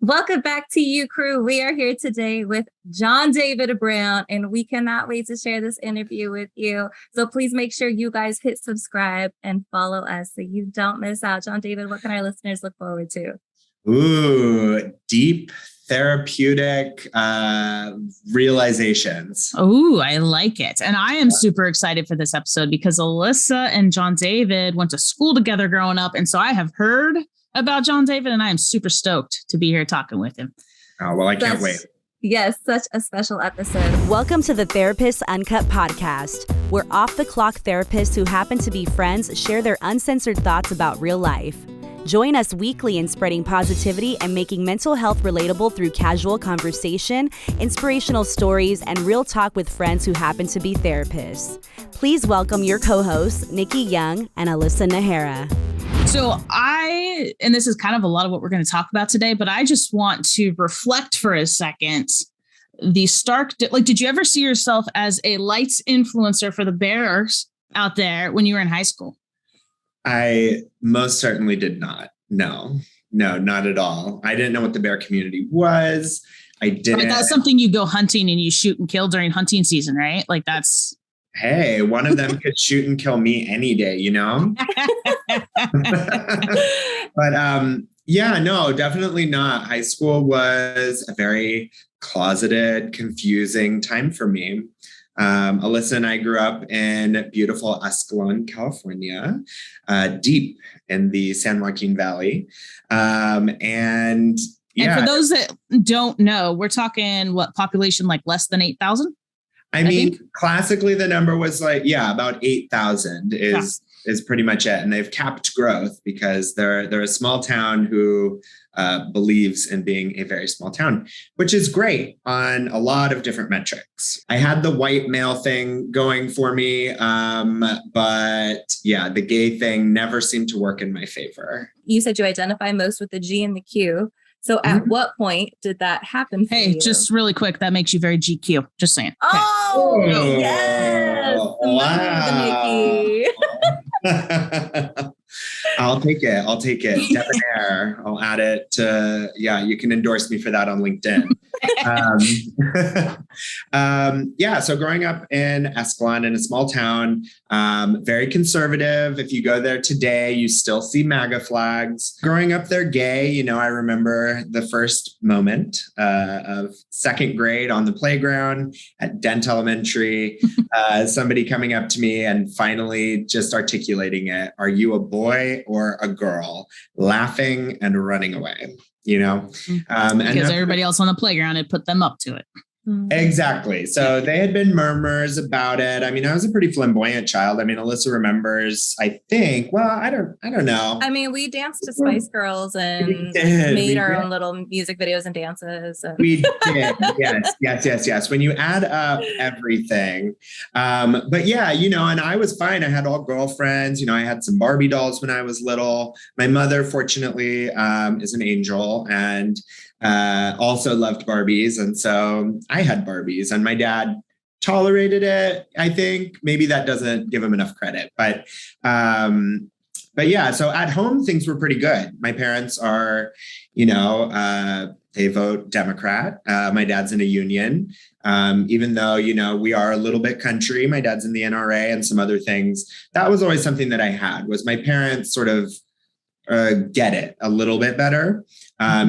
Welcome back to You Crew. We are here today with John David Brown, and we cannot wait to share this interview with you. So please make sure you guys hit subscribe and follow us so you don't miss out. John David, what can our listeners look forward to? Ooh, deep therapeutic realizations. Ooh, I like it. And I am super excited for this episode because Alyssa and John David went to school together growing up. And so I have heard about John David, and I am super stoked to be here talking with him. Oh, well, I can't wait. Yes, such a special episode. Welcome to the Therapist Uncut podcast, where off-the-clock therapists who happen to be friends share their uncensored thoughts about real life. Join us weekly in spreading positivity and making mental health relatable through casual conversation, inspirational stories, and real talk with friends who happen to be therapists. Please welcome your co-hosts, Nikki Young and Alyssa Nahara. So and this is kind of a lot of what we're going to talk about today, but I just want to reflect for a second. Did you ever see yourself as a lights influencer for the Bears out there when you were in high school? I most certainly did not. No, not at all. I didn't know what the bear community was. I didn't. Right, that's something you go hunting and you shoot and kill during hunting season, right? Like that's. Hey, one of them could shoot and kill me any day, you know? But yeah, no, definitely not. High school was a very closeted, confusing time for me. Alyssa and I grew up in beautiful Escalon, California, deep in the San Joaquin Valley. And for those that don't know, we're talking population like less than 8,000? I mean, classically, the number was about 8,000 is pretty much it. And they've capped growth because they're a small town who believes in being a very small town, which is great on a lot of different metrics. I had the white male thing going for me, but yeah, the gay thing never seemed to work in my favor. You said you identify most with the G and the Q. So at what point did that happen for you? Just really quick, that makes you very GQ. Just saying. Oh, okay. Yes. Wow. I'll take it. Debonair. I'll add it to, you can endorse me for that on LinkedIn. So growing up in Escalon, in a small town, very conservative. If you go there today, you still see MAGA flags. Growing up there gay, I remember the first moment of second grade on the playground at Dent Elementary, somebody coming up to me and finally just articulating it. Are you a boy or a girl? Laughing and running away. Because everybody else on the playground had put them up to it. Exactly. So they had been murmurs about it. I mean, I was a pretty flamboyant child. I mean, Alyssa remembers, I think, I don't know. I mean, we danced to Spice Girls and made our own little music videos and dances. We did. Yes. When you add up everything. But yeah, and I was fine. I had all girlfriends. I had some Barbie dolls when I was little. My mother, fortunately, is an angel and also loved Barbies. And so I had Barbies and my dad tolerated it. I think maybe that doesn't give him enough credit, but yeah, so at home, things were pretty good. My parents are, they vote Democrat. My dad's in a union. Even though, we are a little bit country, my dad's in the NRA and some other things. That was always something that I had was my parents sort of get it a little bit better.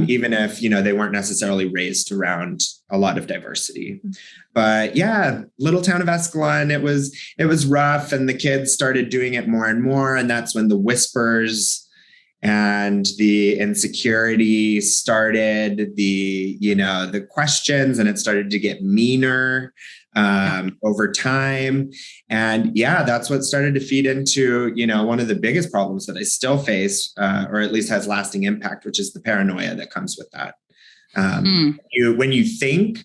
Even if, they weren't necessarily raised around a lot of diversity. But yeah, little town of Escalon, it was rough and the kids started doing it more and more. And that's when the whispers and the insecurity started, the questions, and it started to get meaner over time. And yeah, that's what started to feed into, one of the biggest problems that I still face, or at least has lasting impact, which is the paranoia that comes with that. When you think,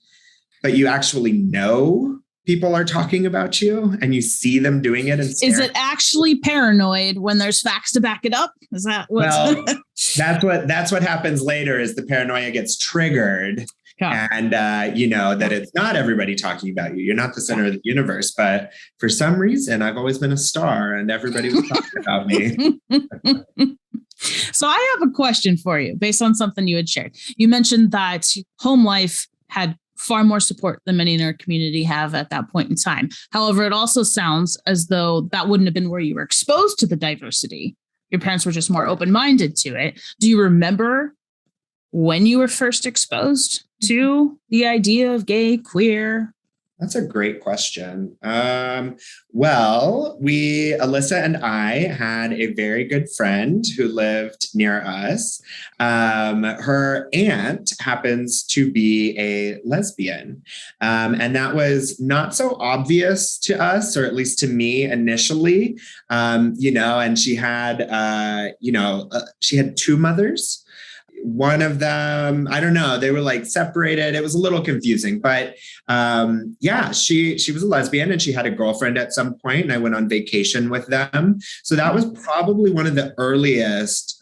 but you actually know people are talking about you and you see them doing it. Is it actually paranoid when there's facts to back it up? Is that that's what happens later is the paranoia gets triggered. Yeah. And that it's not everybody talking about you. You're not the center of the universe. But for some reason, I've always been a star and everybody was talking about me. So I have a question for you based on something you had shared. You mentioned that home life had far more support than many in our community have at that point in time. However, it also sounds as though that wouldn't have been where you were exposed to the diversity. Your parents were just more open-minded to it. Do you remember when you were first exposed to the idea of gay, queer? That's a great question. Well, Alyssa and I had a very good friend who lived near us. Her aunt happens to be a lesbian. And that was not so obvious to us, or at least to me initially, and she had, she had two mothers. One of them, I don't know, they were like separated. It was a little confusing, but she was a lesbian and she had a girlfriend at some point, and I went on vacation with them. So that was probably one of the earliest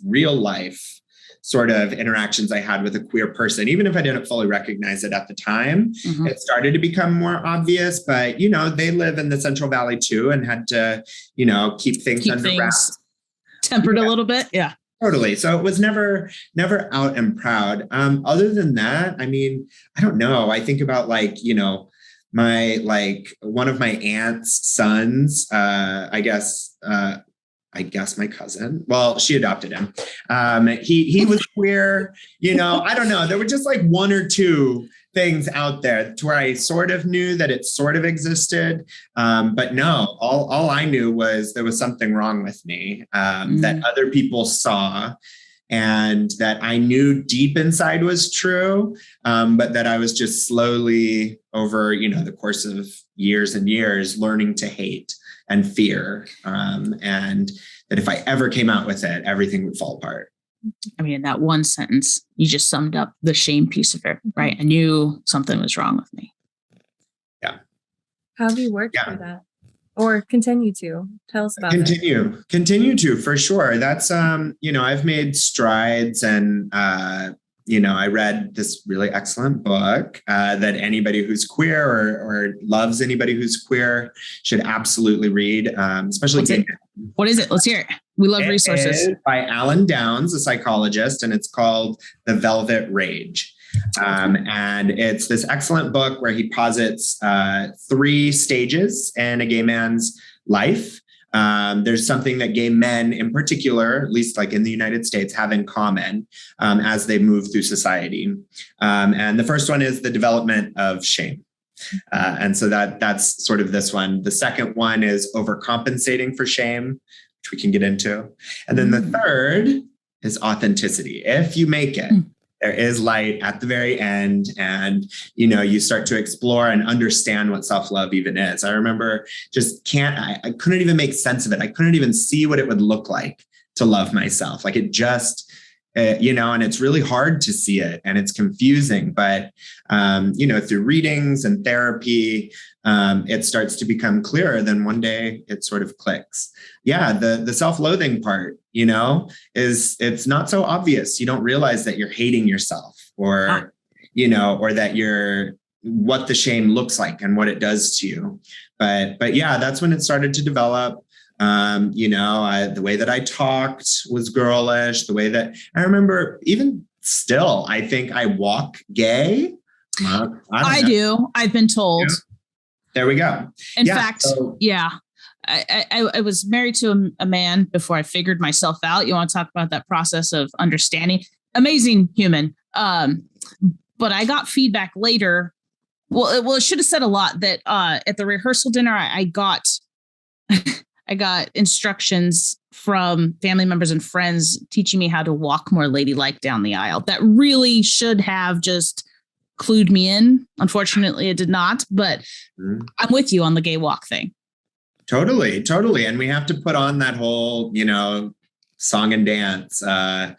real life sort of interactions I had with a queer person, even if I didn't fully recognize it at the time. Mm-hmm. It started to become more obvious, but they live in the Central Valley too, and had to, keep things under wraps. Tempered a little bit. Yeah. Totally. So it was never out and proud. Other than that, I mean, I don't know. I think about one of my aunt's sons, I guess my cousin. Well, she adopted him. He was queer, I don't know. There were just like one or two things out there to where I sort of knew that it sort of existed. But no, all I knew was there was something wrong with me that other people saw, and that I knew deep inside was true, but that I was just slowly over, the course of years and years learning to hate and fear. And that if I ever came out with it, everything would fall apart. I mean, in that one sentence, you just summed up the shame piece of it, right? I knew something was wrong with me. Yeah. How have you worked through that? Or continue to? Tell us about it. Continue to, for sure. That's, I've made strides, and, I read this really excellent book that anybody who's queer or loves anybody who's queer should absolutely read, especially gay men. What is it? Let's hear it. We love resources. It is by Alan Downs, a psychologist, and it's called The Velvet Rage. And it's this excellent book where he posits 3 stages in a gay man's life. There's something that gay men in particular, at least like in the United States, have in common as they move through society. And the first one is the development of shame. And so that's sort of this one. The second one is overcompensating for shame, which we can get into. And then the third is authenticity. If you make it, there is light at the very end, and, you start to explore and understand what self-love even is. I remember I couldn't even make sense of it. I couldn't even see what it would look like to love myself. Like it just, and it's really hard to see it, and it's confusing, but, through readings and therapy, it starts to become clearer. Then one day it sort of clicks. Yeah. The self-loathing part, it's not so obvious. You don't realize that you're hating yourself, or, or that you're what the shame looks like and what it does to you. But yeah, that's when it started to develop. The way that I talked was girlish. The way that I remember, even still, I think I walk gay. I do. I've been told. Yeah. There we go. In fact, I was married to a man before I figured myself out. You want to talk about that process of understanding? Amazing human. But I got feedback later. Well, it should have said a lot that at the rehearsal dinner, I got instructions from family members and friends teaching me how to walk more ladylike down the aisle. That really should have just clued me in. Unfortunately, it did not, but I'm with you on the gay walk thing. Totally. And we have to put on that whole, song and dance. I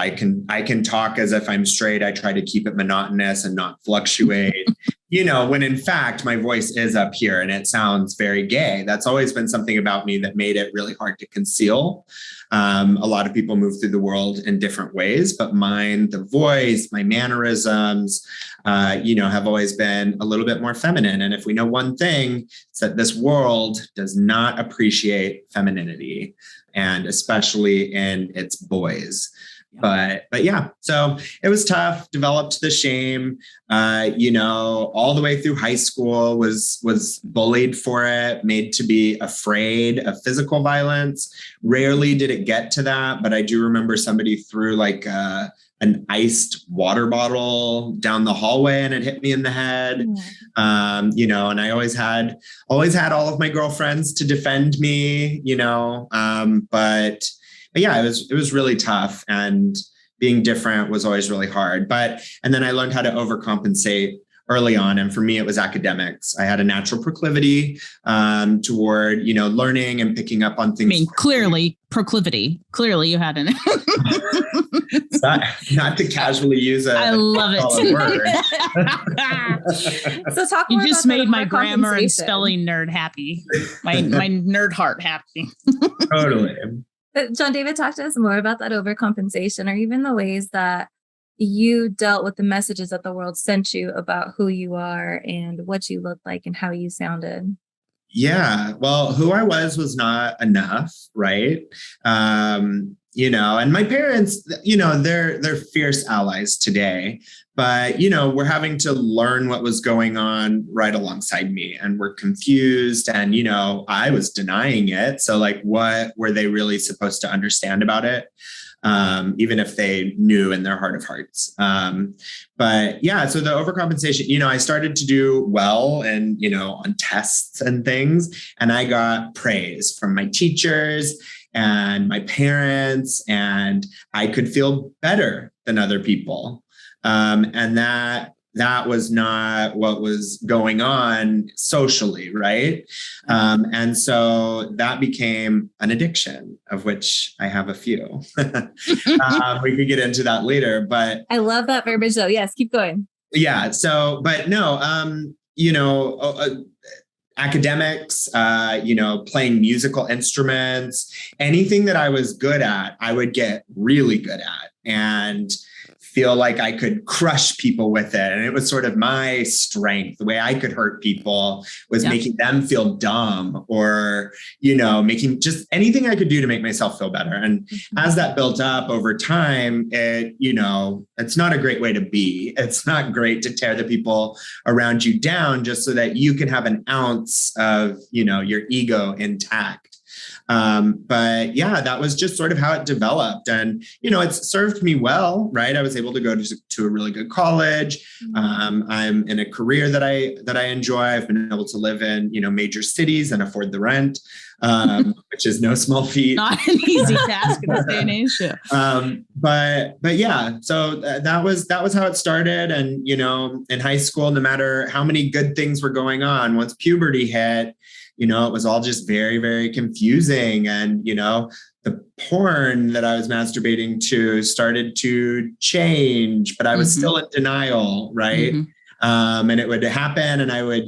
can talk as if I'm straight. I try to keep it monotonous and not fluctuate, when in fact my voice is up here and it sounds very gay. That's always been something about me that made it really hard to conceal. A lot of people move through the world in different ways, but mine, the voice, my mannerisms, have always been a little bit more feminine. And if we know one thing, it's that this world does not appreciate femininity, and especially in its boys. But yeah, so it was tough, developed the shame, all the way through high school, was bullied for it, made to be afraid of physical violence. Rarely did it get to that, but I do remember somebody threw like an iced water bottle down the hallway and it hit me in the head. And I always had all of my girlfriends to defend me, but yeah, it was really tough, and being different was always really hard. And then I learned how to overcompensate early on. And for me, it was academics. I had a natural proclivity toward, learning and picking up on things. I mean, clearly proclivity. Clearly you had an not to casually use I love it. Word. So talk you more just about made my grammar and spelling nerd happy. My nerd heart happy. Totally. John David, talk to us more about that overcompensation, or even the ways that you dealt with the messages that the world sent you about who you are and what you looked like and how you sounded. Yeah, well, who I was not enough, right? And my parents, they're fierce allies today, but, we're having to learn what was going on right alongside me, and we're confused, and, I was denying it. So like, what were they really supposed to understand about it? Even if they knew in their heart of hearts. But yeah, so the overcompensation, I started to do well and, on tests and things, and I got praise from my teachers and my parents, and I could feel better than other people. And that was not what was going on socially, right? And so that became an addiction, of which I have a few. We could get into that later, but I love that verbiage though. Yes, keep going. Yeah. So, but no, academics, playing musical instruments, anything that I was good at, I would get really good at and feel like I could crush people with it. And it was sort of my strength. The way I could hurt people was making them feel dumb, or, making just anything I could do to make myself feel better. And as that built up over time, it's not a great way to be. It's not great to tear the people around you down just so that you can have an ounce of, your ego intact. But yeah, that was just sort of how it developed, and it served me well, right? I was able to go to a really good college. I'm in a career that I enjoy. I've been able to live in major cities and afford the rent, which is no small feat. Not an easy task in this day and age. But yeah, so that was how it started. And in high school, no matter how many good things were going on, once puberty hit, it was all just very, very confusing. And, the porn that I was masturbating to started to change, but I was still in denial, right? And it would happen, and I would,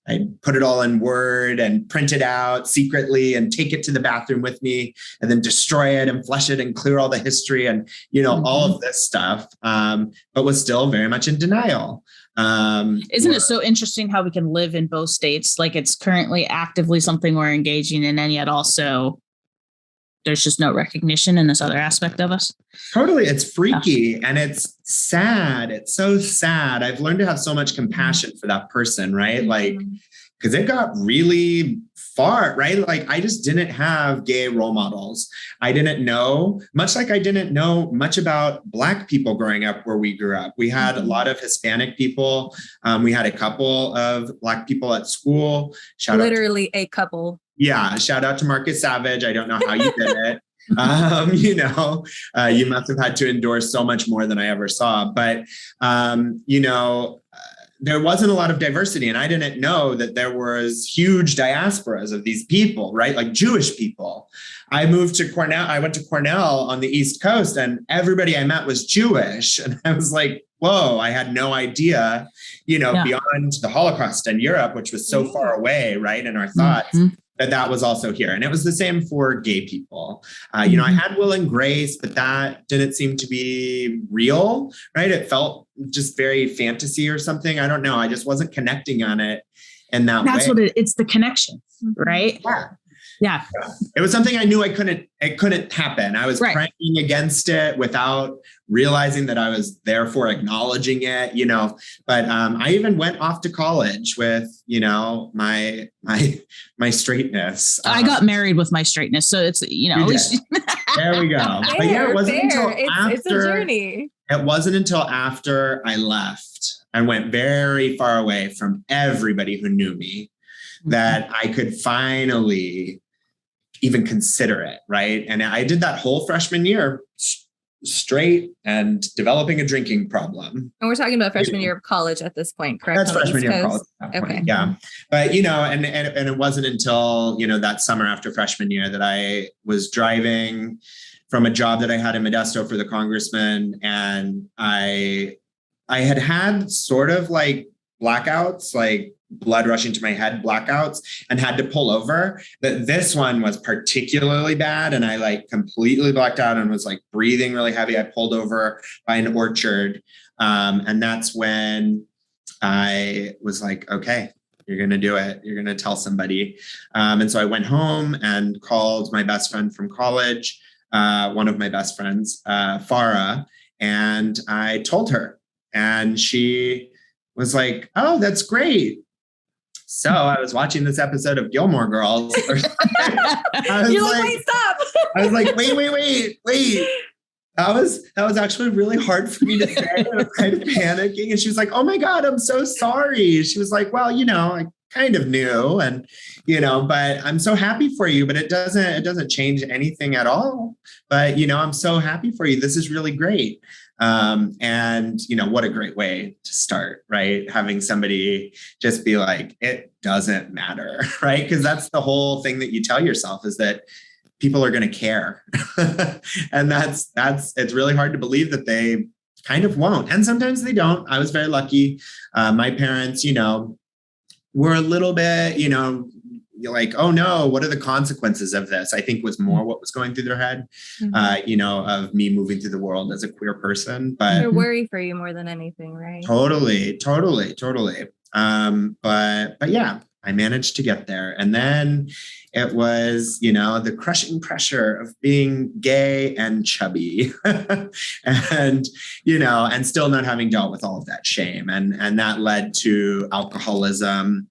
I'd put it all in Word and print it out secretly and take it to the bathroom with me, and then destroy it and flush it and clear all the history and, all of this stuff, but was still very much in denial. Isn't it so interesting how we can live in both states? Like, it's currently actively something we're engaging in, and yet also there's just no recognition in this other aspect of us. Totally. It's freaky and it's sad. It's so sad. I've learned to have so much compassion for that person, right? Like, because it got really far, right? Like, I just didn't have gay role models. I didn't know, much like I didn't know much about Black people growing up where we grew up. We had a lot of Hispanic people. We had a couple of Black people at school. Literally a couple. Yeah. Shout out to Marcus Savage. I don't know how you did it. You must have had to endure so much more than I ever saw. But, there wasn't a lot of diversity, and I didn't know that there was huge diasporas of these people, right? Like Jewish people. I moved to Cornell. I went to Cornell on the East Coast, and everybody I met was Jewish. And I was like, whoa, I had no idea, beyond the Holocaust and Europe, which was so far away, right? In our thoughts, that was also here. And it was the same for gay people. You know, I had Will and Grace, but that didn't seem to be real, right? It felt just very fantasy or something. I don't know. I just wasn't connecting on it in that way. That's what it's the connection, right? Yeah. It was something I knew it couldn't happen. I was praying against it without realizing that I was therefore acknowledging it, you know, but I even went off to college with, you know, my straightness. I got married with my straightness. So it's, you know, at least there we go. But yeah, it wasn't until after, it's a journey. It wasn't until after I left and went very far away from everybody who knew me that I could finally even consider it, right? And I did that whole freshman year straight and developing a drinking problem. And we're talking about freshman year of college at this point, correct? That's freshman year of college at that point, yeah. But, you know, and it wasn't until, you know, that summer after freshman year that I was driving from a job that I had in Modesto for the congressman. And I had sort of like blackouts, like blood rushing to my head blackouts, and had to pull over. But this one was particularly bad. And I like completely blacked out and was like breathing really heavy. I pulled over by an orchard. And that's when I was like, okay, you're going to do it. You're going to tell somebody. And so I went home and called my best friend from college, one of my best friends, Farah, and I told her. And she was like, oh, that's great. So I was watching this episode of Gilmore Girls. You're like, wait, stop. I was like, wait. That was actually really hard for me to say. I was kind of panicking. And she was like, oh my God, I'm so sorry. She was like, well, you know, I kind of knew, and, you know, but I'm so happy for you, but it doesn't change anything at all. But, you know, I'm so happy for you. This is really great. And, you know, what a great way to start, right? Having somebody just be like, it doesn't matter, right? Because that's the whole thing that you tell yourself, is that people are going to care. And it's really hard to believe that they kind of won't. And sometimes they don't. I was very lucky. My parents, you know, were a little bit, you know, like, oh no, what are the consequences of this? I think was more what was going through their head, you know, of me moving through the world as a queer person. But they're worried for you more than anything, right? Totally. But yeah, I managed to get there. And then it was, you know, the crushing pressure of being gay and chubby and, you know, and still not having dealt with all of that shame. And that led to alcoholism.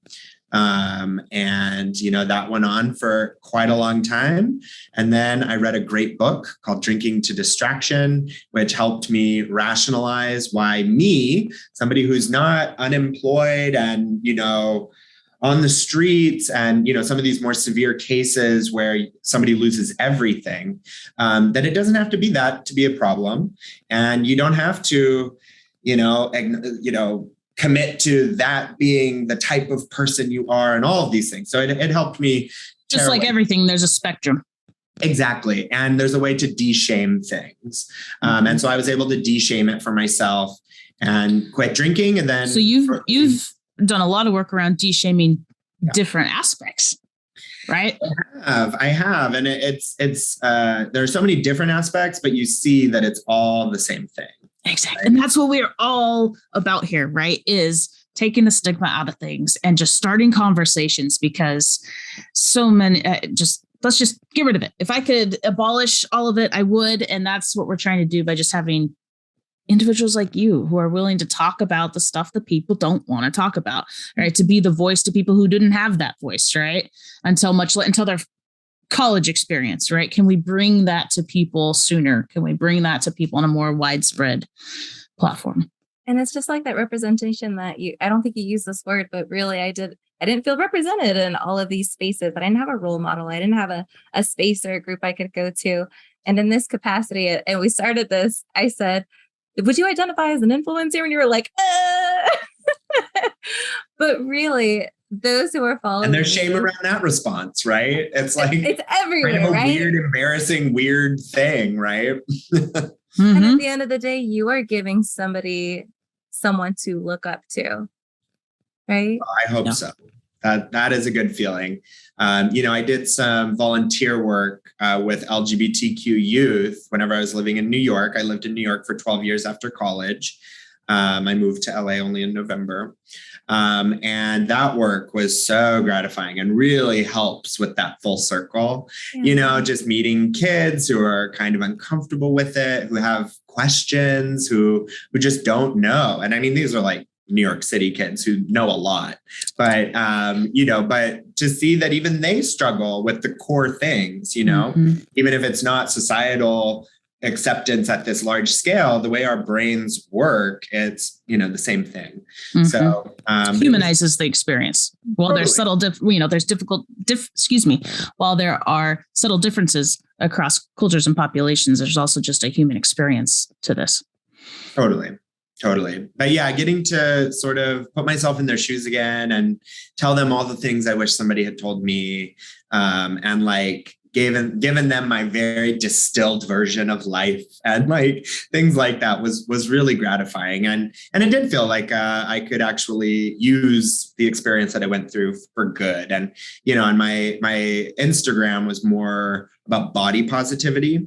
And, you know, that went on for quite a long time. And then I read a great book called Drinking to Distraction, which helped me rationalize why me, somebody who's not unemployed and, you know, on the streets and, you know, some of these more severe cases where somebody loses everything, that it doesn't have to be that to be a problem. And you don't have to, you know, commit to that being the type of person you are and all of these things. So it helped me. Just like everything, there's a spectrum. Exactly. And there's a way to de-shame things. And so I was able to de-shame it for myself and quit drinking. And then. So you've done a lot of work around de-shaming different aspects, right? I have. And it's there are so many different aspects, but you see that it's all the same thing. Exactly. Right? And that's what we're all about here, right? Is taking the stigma out of things and just starting conversations, because so many, let's just get rid of it. If I could abolish all of it, I would. And that's what we're trying to do by just having individuals like you who are willing to talk about the stuff that people don't want to talk about, right? To be the voice to people who didn't have that voice, right? Until their college experience, right? Can we bring that to people sooner? Can we bring that to people on a more widespread platform? And it's just like that representation that I don't think you used this word, but really I didn't feel represented in all of these spaces. I didn't have a role model. I didn't have a space or a group I could go to. And in this capacity, and we started this, I said, would you identify as an influencer? And you were like, but really, those who are following. And there's shame around that response, right? It's like, it's everywhere, kind of a right? weird, embarrassing, weird thing, right? And at the end of the day, you are giving someone to look up to, right? I hope so. That is a good feeling. I did some volunteer work with LGBTQ youth whenever I was living in New York. I lived in New York for 12 years after college. I moved to LA only in November. And that work was so gratifying and really helps with that full circle, just meeting kids who are kind of uncomfortable with it, who have questions, who just don't know. And I mean, these are like New York City kids who know a lot, but to see that even they struggle with the core things, even if it's not societal acceptance at this large scale, the way our brains work, it's, the same thing. So humanizes the experience. While there's subtle, while there are subtle differences across cultures and populations, there's also just a human experience to this. Totally. But yeah, getting to sort of put myself in their shoes again and tell them all the things I wish somebody had told me, and like given them my very distilled version of life and like things like that was really gratifying. And it did feel like I could actually use the experience that I went through for good. And, and my Instagram was more about body positivity.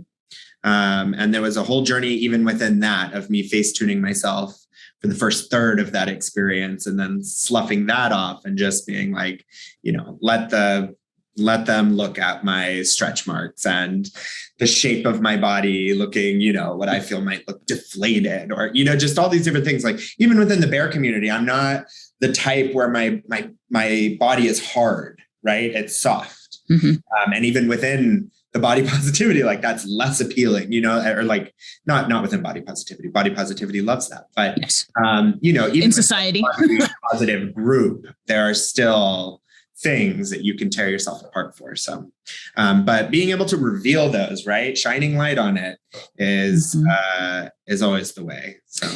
And there was a whole journey even within that of me face-tuning myself for the first third of that experience and then sloughing that off and just being like, let them look at my stretch marks and the shape of my body looking, what I feel might look deflated or, just all these different things. Like even within the bear community, I'm not the type where my body is hard, right? It's soft. And even within the body positivity, like that's less appealing, or like not within body positivity. Body positivity loves that. But, yes. Even in society, positive group, there are still things that you can tear yourself apart for. So, but being able to reveal those, right? Shining light on it is always the way. So,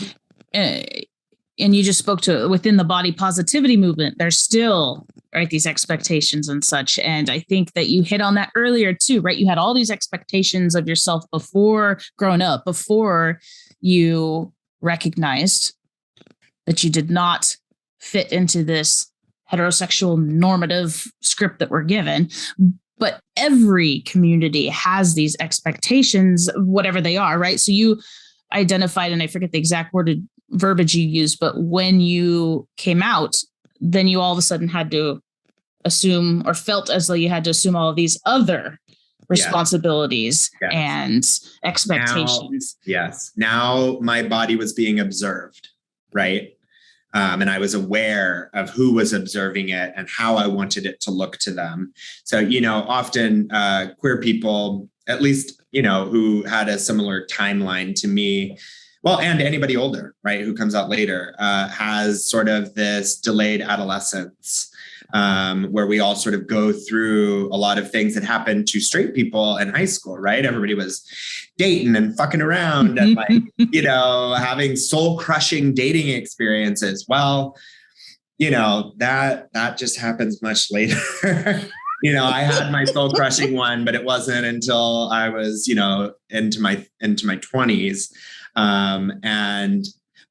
and you just spoke to within the body positivity movement, there's still, right, these expectations and such. And I think that you hit on that earlier too, right? You had all these expectations of yourself before growing up, before you recognized that you did not fit into this heterosexual normative script that we're given. But every community has these expectations, whatever they are, right? So you identified, and I forget the exact verbiage you used, but when you came out, then you all of a sudden had to assume or felt as though you had to assume all of these other responsibilities and expectations. Now my body was being observed, right? And I was aware of who was observing it and how I wanted it to look to them. So, often queer people, at least, who had a similar timeline to me, well, and anybody older, right, who comes out later, has sort of this delayed adolescence, where we all sort of go through a lot of things that happened to straight people in high school, right? Everybody was dating and fucking around and like, having soul crushing dating experiences. Well, that just happens much later. I had my soul crushing one, but it wasn't until I was, into my 20s.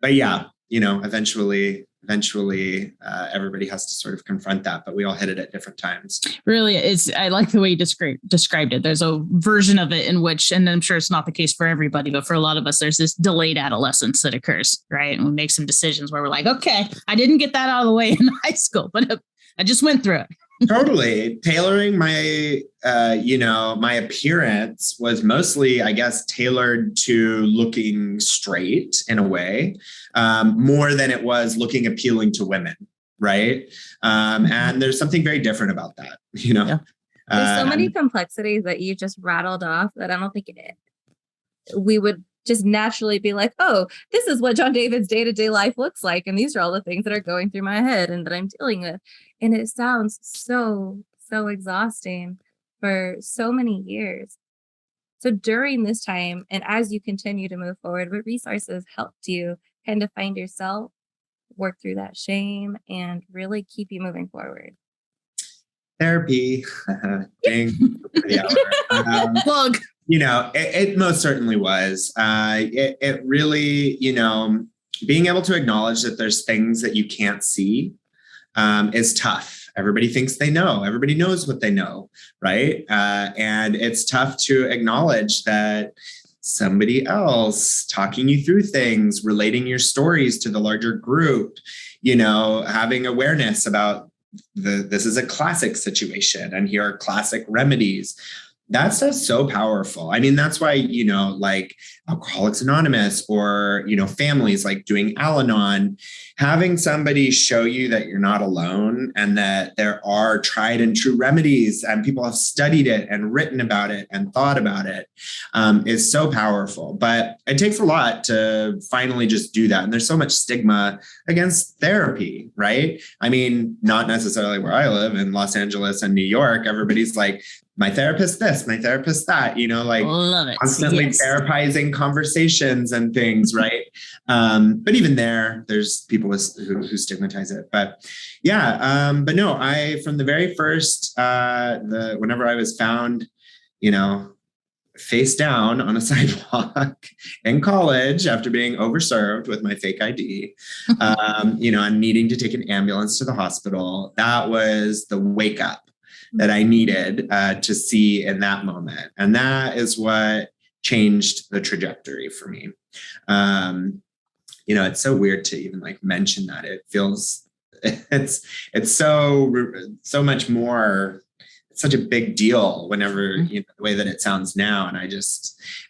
But yeah, eventually everybody has to sort of confront that, but we all hit it at different times. Really, I like the way you described it. There's a version of it in which, and I'm sure it's not the case for everybody, but for a lot of us, there's this delayed adolescence that occurs, right? And we make some decisions where we're like, okay, I didn't get that out of the way in high school, but I just went through it. Totally. Tailoring my, my appearance was mostly, I guess, tailored to looking straight in a way, more than it was looking appealing to women. Right. And there's something very different about that, Yeah. There's so many complexities that you just rattled off that I don't think we would just naturally be like, oh, this is what John David's day-to-day life looks like. And these are all the things that are going through my head and that I'm dealing with. And it sounds so exhausting for so many years. So during this time, and as you continue to move forward, what resources helped you kind of find yourself, work through that shame, and really keep you moving forward? Therapy. Ding. Plug. It most certainly was. It really, being able to acknowledge that there's things that you can't see is tough. everybody thinks they know. Everybody knows what they know, right? And it's tough to acknowledge that somebody else talking you through things, relating your stories to the larger group, having awareness about this is a classic situation and here are classic remedies. That stuff's so powerful. I mean, that's why, like Alcoholics Anonymous or, families like doing Al-Anon, having somebody show you that you're not alone and that there are tried and true remedies and people have studied it and written about it and thought about it is so powerful. But it takes a lot to finally just do that. And there's so much stigma against therapy, right? I mean, not necessarily where I live in Los Angeles and New York. Everybody's like, my therapist this, my therapist that, constantly therapizing conversations and things, right? But even there's people who stigmatize it. But yeah, but no, from the very first, whenever I was found, face down on a sidewalk in college after being overserved with my fake ID, and needing to take an ambulance to the hospital, that was the wake up that I needed to see in that moment. And that is what changed the trajectory for me. It's so weird to even like mention that. It feels, it's so much more, it's such a big deal whenever, the way that it sounds now. And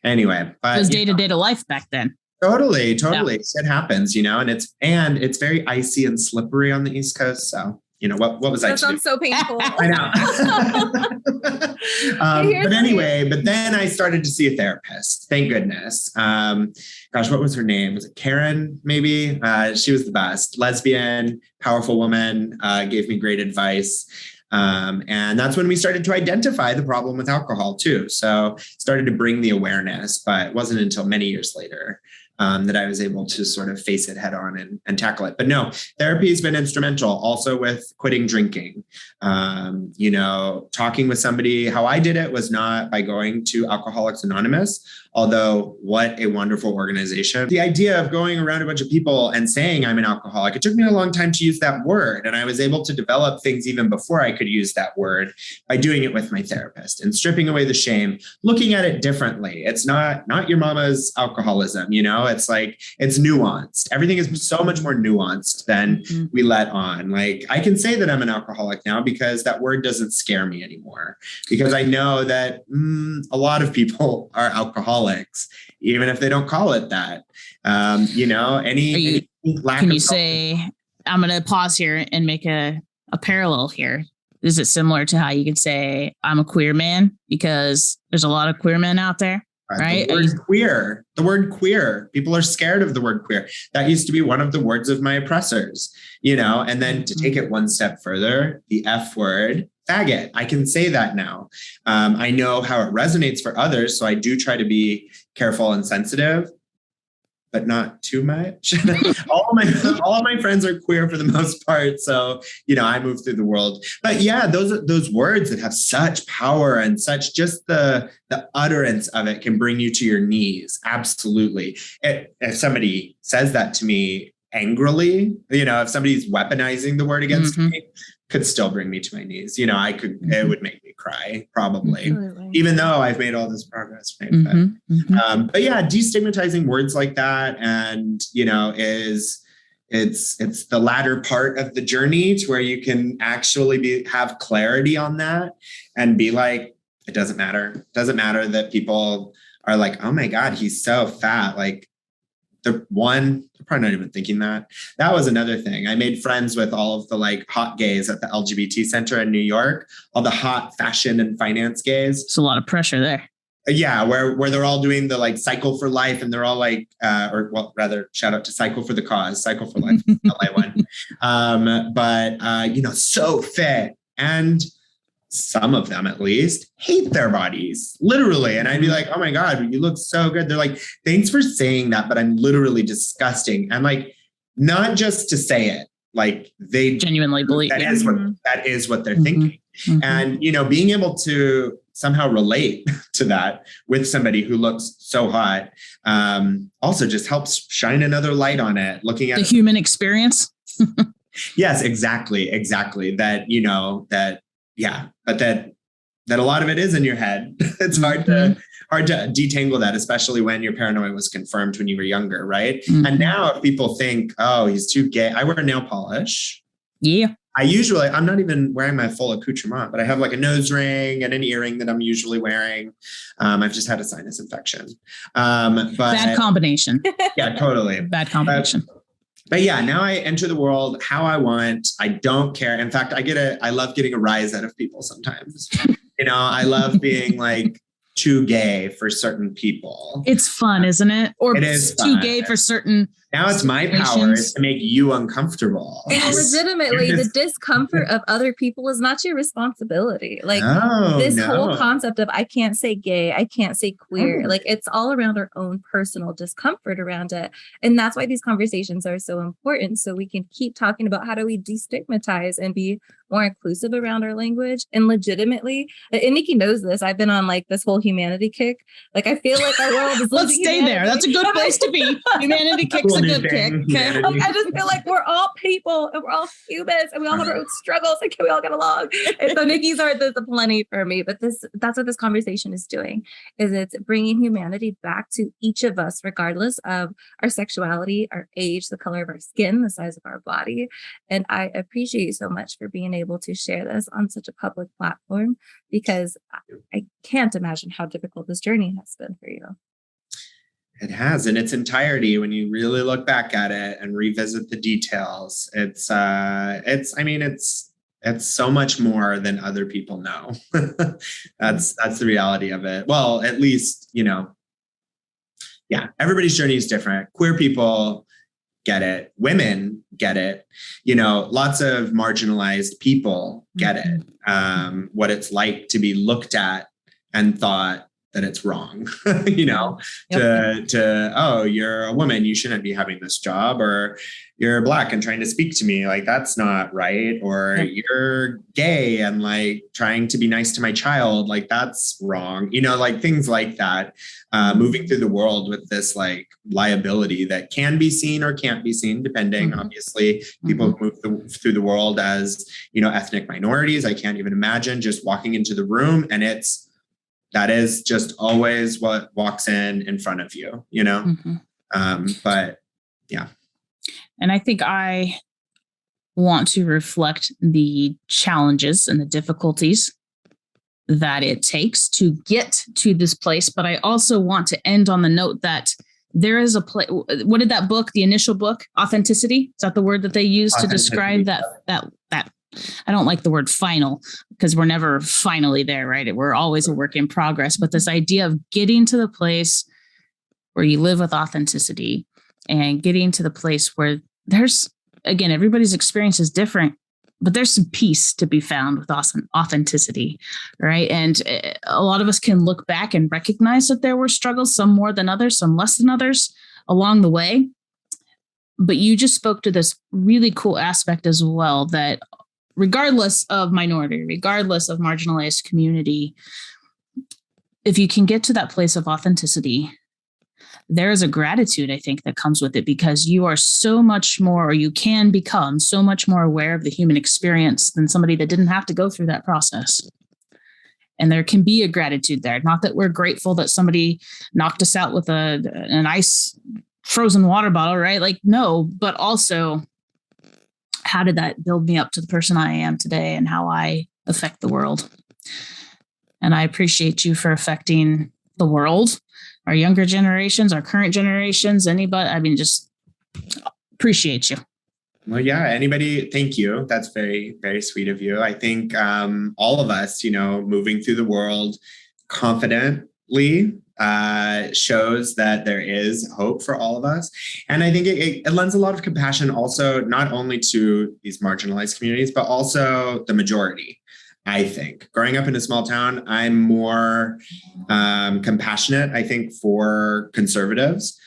anyway. But, it was day-to-day to life back then. Totally. Yeah. It happens, and it's very icy and slippery on the East Coast. So, what was I? That sounds so painful. I know. But then I started to see a therapist. Thank goodness. Gosh, what was her name? Was it Karen? Maybe. She was the best. Lesbian, powerful woman. Gave me great advice. And that's when we started to identify the problem with alcohol too. So started to bring the awareness, but it wasn't until many years later that I was able to sort of face it head on and tackle it. But no, therapy has been instrumental also with quitting drinking. Talking with somebody, how I did it was not by going to Alcoholics Anonymous, although what a wonderful organization. The idea of going around a bunch of people and saying I'm an alcoholic, it took me a long time to use that word. And I was able to develop things even before I could use that word by doing it with my therapist and stripping away the shame, looking at it differently. It's not your mama's alcoholism, it's like, it's nuanced. Everything is so much more nuanced than we let on. Like I can say that I'm an alcoholic now because that word doesn't scare me anymore, because I know that a lot of people are alcoholics, even if they don't call it that. Any lack can of you say, I'm going to pause here and make a parallel here. Is it similar to how you could say I'm a queer man, because there's a lot of queer men out there? Right. The word queer. People are scared of the word queer. That used to be one of the words of my oppressors, and then to take it one step further, the F word, faggot. I can say that now. I know how it resonates for others. So I do try to be careful and sensitive, but not too much. all of my friends are queer for the most part. So, I move through the world. But yeah, those words that have such power and such, just the utterance of it can bring you to your knees. Absolutely. If somebody says that to me angrily, if somebody's weaponizing the word against me, could still bring me to my knees. It would make me cry probably, even though I've made all this progress. Right? But yeah, destigmatizing words like that. And, it's the latter part of the journey to where you can actually have clarity on that and be like, it doesn't matter. It doesn't matter that people are like, oh my God, he's so fat. Like, they're probably not even thinking that. That was another thing. I made friends with all of the like hot gays at the LGBT Center in New York, all the hot fashion and finance gays. It's a lot of pressure there. Yeah, where they're all doing the like cycle for life, and they're all like, shout out to Cycle for the Cause, Cycle for Life, LA one. But so fit, and some of them at least hate their bodies, literally. And I'd be like, oh my God, you look so good. They're like, thanks for saying that, but I'm literally disgusting. And like, not just to say it, like they genuinely believe that is what they're thinking. And, being able to somehow relate to that with somebody who looks so hot also just helps shine another light on it. Looking at the human experience. Yes, exactly. That, but that a lot of it is in your head. It's hard to detangle that, especially when your paranoia was confirmed when you were younger, right? Mm-hmm. And now if people think, oh, he's too gay, I wear nail polish. Yeah. I'm not even wearing my full accoutrement, but I have like a nose ring and an earring that I'm usually wearing. I've just had a sinus infection. But bad combination. Yeah, totally. Bad combination. But yeah, now I enter the world how I want. I don't care. In fact, I love getting a rise out of people sometimes. I love being like too gay for certain people. It's fun, isn't it? Or it is too fun. gay for certain. Now it's my power to make you uncomfortable. And legitimately, the discomfort of other people is not your responsibility. Like whole concept of I can't say gay, I can't say queer. Like it's all around our own personal discomfort around it. And that's why these conversations are so important. So we can keep talking about how do we destigmatize and be more inclusive around our language. And legitimately, and Nikki knows this, I've been on like this whole humanity kick. Like I feel like our world is let's stay humanity. there. That's a good place to be. Humanity kicks a good kick. Okay? I just feel like we're all people and we're all humans and we all have our own struggles and can we all get along? And so Nikki's are the plenty for me. But that's what this conversation is doing, is it's bringing humanity back to each of us, regardless of our sexuality, our age, the color of our skin, the size of our body. And I appreciate you so much for being able to share this on such a public platform, because I can't imagine how difficult this journey has been for you. It has in its entirety. When you really look back at it and revisit the details, it's so much more than other people know. That's the reality of it. Well, at least, everybody's journey is different. Queer people get it. Women get it. Lots of marginalized people get it. What it's like to be looked at and thought that it's wrong, oh, you're a woman, you shouldn't be having this job, or you're Black and trying to speak to me, like that's not right, or you're gay and like trying to be nice to my child, like that's wrong, like things like that, moving through the world with this like liability that can be seen or can't be seen, depending, obviously, people who move through the world as, ethnic minorities. I can't even imagine just walking into the room and that is just always what walks in front of you, but yeah. And I think I want to reflect the challenges and the difficulties that it takes to get to this place. But I also want to end on the note that there is a place. What did that book, the initial book, Authenticity? Is that the word that they use to describe that? I don't like the word final, because we're never finally there, right? We're always a work in progress. But this idea of getting to the place where you live with authenticity and getting to the place where there's, again, everybody's experience is different, but there's some peace to be found with authenticity, right? And a lot of us can look back and recognize that there were struggles, some more than others, some less than others along the way. But you just spoke to this really cool aspect as well, that regardless of minority, regardless of marginalized community, if you can get to that place of authenticity, there is a gratitude, I think, that comes with it, because you are so much more, or you can become so much more aware of the human experience than somebody that didn't have to go through that process. And there can be a gratitude there. Not that we're grateful that somebody knocked us out with an ice frozen water bottle, right? Like, no, but also, how did that build me up to the person I am today and how I affect the world? And I appreciate you for affecting the world, our younger generations, our current generations, anybody. Just appreciate you. Well, yeah, anybody. Thank you. That's very, very sweet of you. I think all of us, moving through the world confidently shows that there is hope for all of us. And I think it lends a lot of compassion also, not only to these marginalized communities, but also the majority. I think growing up in a small town, I'm more compassionate, I think, for conservatives.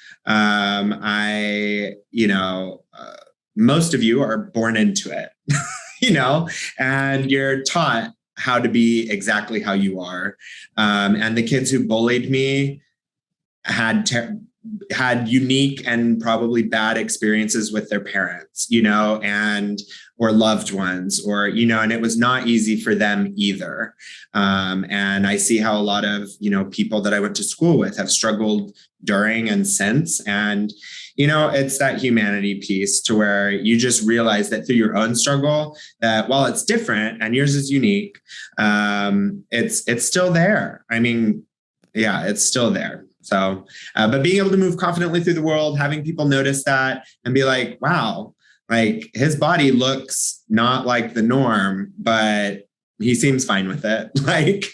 Most of you are born into it, and you're taught how to be exactly how you are. And the kids who bullied me had had unique and probably bad experiences with their parents, or loved ones, and it was not easy for them either. And I see how a lot of, people that I went to school with have struggled during and since. And, it's that humanity piece to where you just realize that through your own struggle, that while it's different and yours is unique, it's still there. I mean, yeah, it's still there. So, but being able to move confidently through the world, having people notice that and be like, wow, like his body looks not like the norm, but he seems fine with it. Like,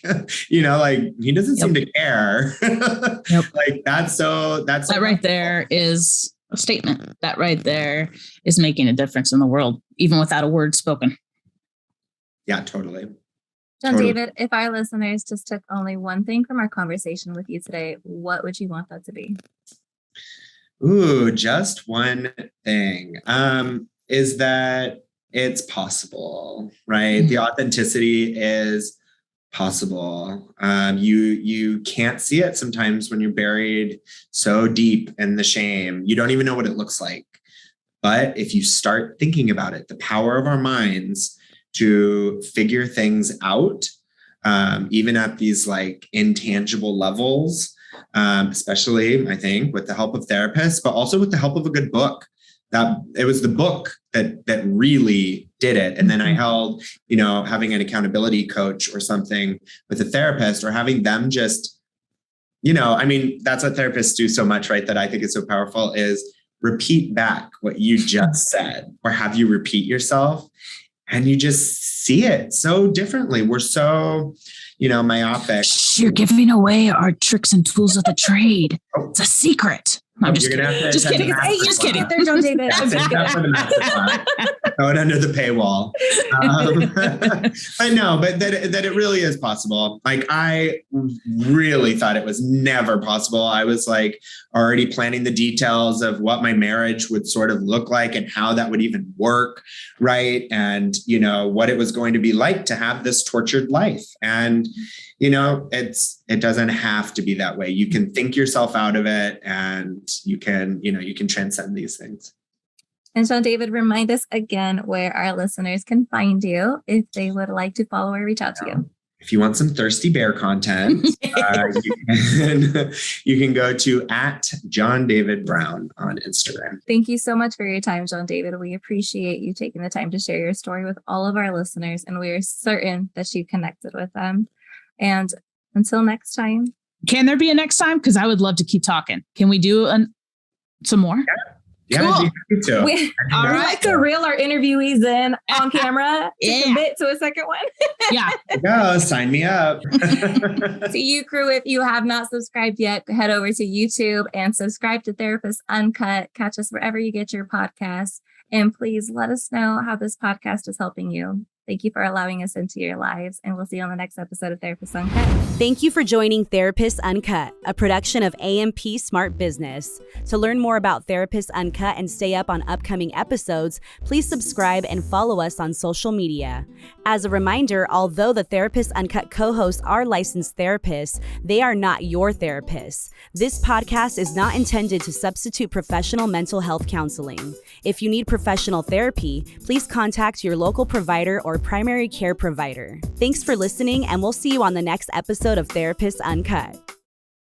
he doesn't seem to care. Like that right there is a statement. That right there is making a difference in the world, even without a word spoken. Yeah, totally. John David, if our listeners just took only one thing from our conversation with you today, what would you want that to be? Ooh, just one thing, is that it's possible, right? The authenticity is possible. You can't see it sometimes when you're buried so deep in the shame. You don't even know what it looks like. But if you start thinking about it, the power of our minds to figure things out, even at these like intangible levels, especially I think with the help of therapists, but also with the help of a good book. That it was the book that really did it. And then I held, having an accountability coach or something with a therapist, or having them just, that's what therapists do so much, right? That I think is so powerful, is repeat back what you just said, or have you repeat yourself. And you just see it so differently. We're so, myopic. You're giving away our tricks and tools of the trade. It's a secret. I'm just kidding. Just kidding. Hey, just kidding. There, John David. Throw it under the paywall. But no, but that it really is possible. Like, I really thought it was never possible. I was like already planning the details of what my marriage would sort of look like and how that would even work. Right. And, what it was going to be like to have this tortured life. And, it doesn't have to be that way. You can think yourself out of it, and you can transcend these things. And John David, remind us again where our listeners can find you if they would like to follow or reach out to you. If you want some thirsty bear content, you can go to @JohnDavidBrown on Instagram. Thank you so much for your time, John David. We appreciate you taking the time to share your story with all of our listeners, and we are certain that you connected with them. And until next time. Can there be a next time? Because I would love to keep talking. Can we do some more? Yeah, cool. We like to reel our interviewees in on camera to commit to a second one. Yeah. Go, sign me up. To you, crew, if you have not subscribed yet, head over to YouTube and subscribe to Therapist Uncut. Catch us wherever you get your podcasts. And please let us know how this podcast is helping you. Thank you for allowing us into your lives, and we'll see you on the next episode of Therapist Uncut. Thank you for joining Therapist Uncut, a production of AMP Smart Business. To learn more about Therapist Uncut and stay up on upcoming episodes, please subscribe and follow us on social media. As a reminder, although the Therapist Uncut co-hosts are licensed therapists, they are not your therapists. This podcast is not intended to substitute professional mental health counseling. If you need professional therapy, please contact your local provider or primary care provider. Thanks for listening, and we'll see you on the next episode of Therapist Uncut.